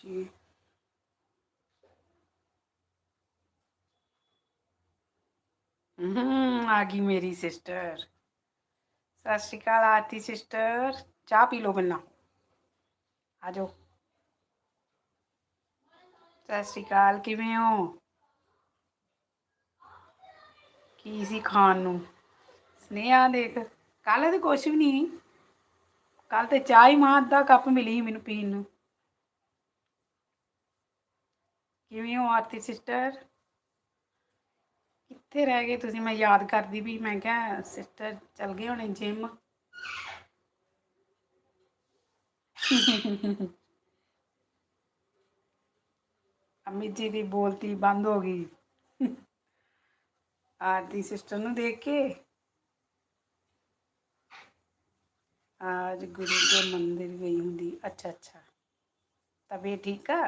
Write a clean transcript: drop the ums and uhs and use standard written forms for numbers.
जी। आ गई मेरी सिस्टर। सत श्री अकाल आरती सिस्टर। चाह पी लो पहला। आ जाओ। सत श्री अकाल, किवें हो? की सी खान नूं? स्नेहा देख, कल तो कुछ भी नहीं। कल तो चाह ही मां अद्धा कप मिली ही मैनू पीन नूं। किवें हो आरती सिस्टर? कित्थे रह गए तुसीं? मैं याद करदी भी, मैं क्या सिस्टर चल गए होने जिम। अमित जी की बोलती बंद हो गई। आरती सिस्टर नूं देख के। आज गुरु के मंदिर गई हुंदी। अच्छा अच्छा, तबीयत ठीक आ?